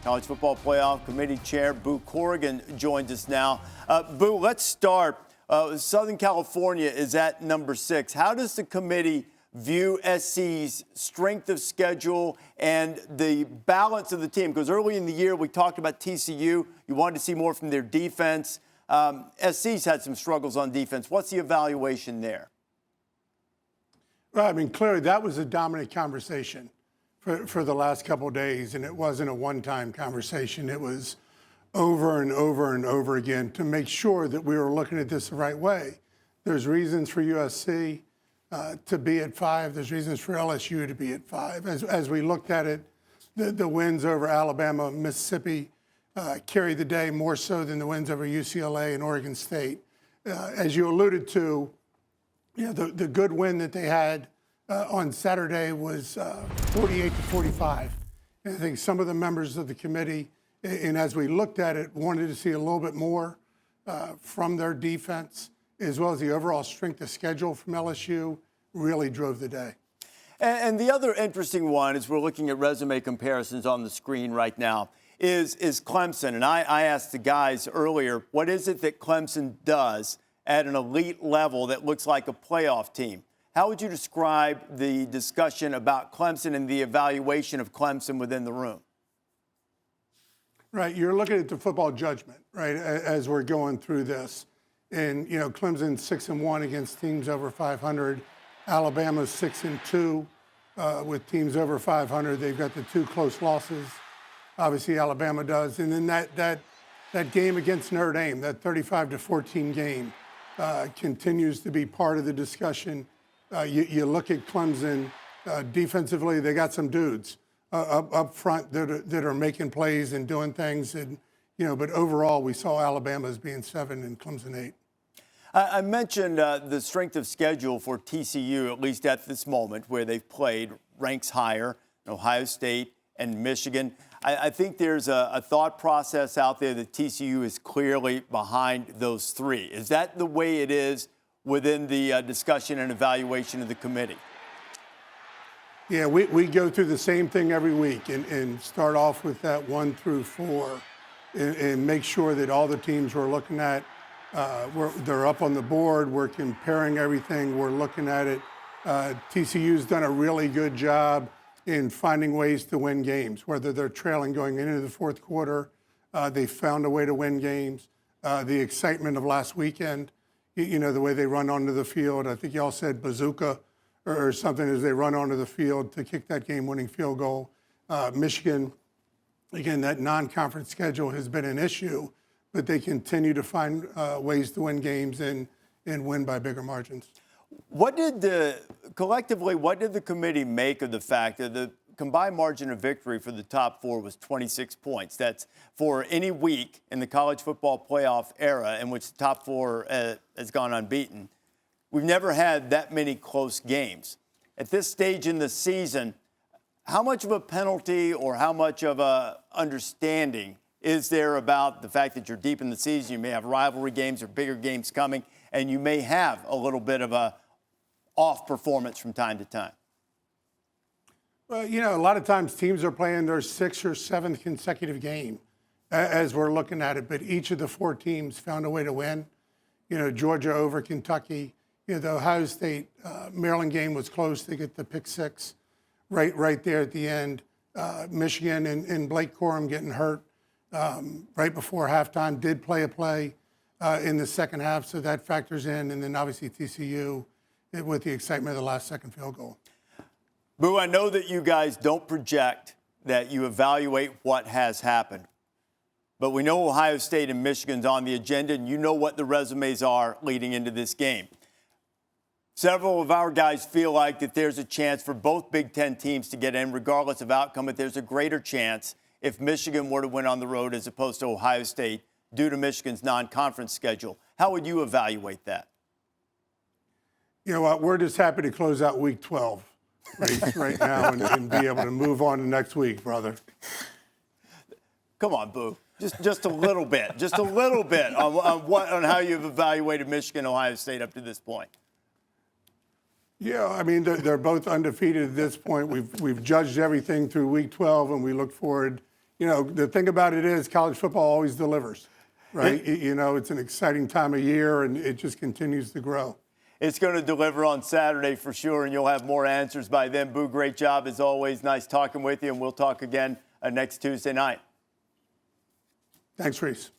College Football Playoff Committee Chair Boo Corrigan joins us now. Boo, let's start. Southern California is at number 6. How does the committee view SC's strength of schedule and the balance of the team? Because early in the year, we talked about TCU. You wanted to see more from their defense. SC's had some struggles on defense. What's the evaluation there? Well, I mean, clearly that was a dominant conversation for the last couple of days, and it wasn't a one-time conversation. It was over and over and over again to make sure that we were looking at this the right way. There's reasons for USC to be at 5. There's reasons for LSU to be at 5. As we looked at it, the wins over Alabama, Mississippi carried the day more so than the wins over UCLA and Oregon State. As you alluded to, the good win that they had on Saturday was 48-45. And I think some of the members of the committee, and as we looked at it, wanted to see a little bit more from their defense, as well as the overall strength of schedule from LSU, really drove the day. And the other interesting one, as we're looking at resume comparisons on the screen right now, is Clemson. And I asked the guys earlier, what is it that Clemson does at an elite level that looks like a playoff team? How would you describe the discussion about Clemson and the evaluation of Clemson within the room? Right, you're looking at the football judgment, right, as we're going through this. And, Clemson's 6-1 against teams over 500. Alabama's 6-2 with teams over 500. They've got the 2 close losses. Obviously, Alabama does. And then that game against Notre Dame, that 35-14 game, continues to be part of the discussion. You look at Clemson defensively, they got some dudes up front that are making plays and doing things. And, but overall, we saw Alabama as being 7 and Clemson 8. I mentioned the strength of schedule for TCU, at least at this moment, where they've played ranks higher, Ohio State and Michigan. I think there's a thought process out there that TCU is clearly behind those 3. Is that the way it is within the discussion and evaluation of the committee? Yeah, we go through the same thing every week and start off with that 1 through 4 and make sure that all the teams we're looking at, they're up on the board. We're comparing everything. We're looking at it. TCU's done a really good job in finding ways to win games, whether they're trailing going into the fourth quarter. They found a way to win games. The excitement of last weekend, the way they run onto the field. I think y'all said bazooka or something as they run onto the field to kick that game-winning field goal. Michigan, again, that non-conference schedule has been an issue, but they continue to find ways to win games and win by bigger margins. What did the committee make of the fact that the combined margin of victory for the top 4 was 26 points? That's for any week in the college football playoff era in which the top 4 has gone unbeaten. We've never had that many close games. At this stage in the season, how much of a penalty or how much of a understanding is there about the fact that you're deep in the season, you may have rivalry games or bigger games coming, and you may have a little bit of a off performance from time to time? Well, a lot of times teams are playing their 6th or 7th consecutive game as we're looking at it, but each of the 4 teams found a way to win. Georgia over Kentucky. The Ohio State Maryland game was close. They get the pick 6 right there at the end. Michigan and Blake Corum getting hurt right before halftime, did play a play in the second half, so that factors in. And then obviously TCU with the excitement of the last second field goal. Boo, I know that you guys don't project, that you evaluate what has happened. But we know Ohio State and Michigan's on the agenda, and you know what the resumes are leading into this game. Several of our guys feel like that there's a chance for both Big Ten teams to get in, regardless of outcome, but there's a greater chance if Michigan were to win on the road as opposed to Ohio State due to Michigan's non-conference schedule. How would you evaluate that? You know what? We're just happy to close out Week 12 right now and be able to move on to next week, brother. Come on, Boo. Just a little bit. Just a little bit on how you've evaluated Michigan and Ohio State up to this point. Yeah, I mean, they're both undefeated at this point. We've judged everything through Week 12, and we look forward, you know, the thing about it is college football always delivers, right? You know, it's an exciting time of year, and it just continues to grow. It's going to deliver on Saturday for sure, and you'll have more answers by then. Boo, great job as always. Nice talking with you, and we'll talk again next Tuesday night. Thanks, Rece.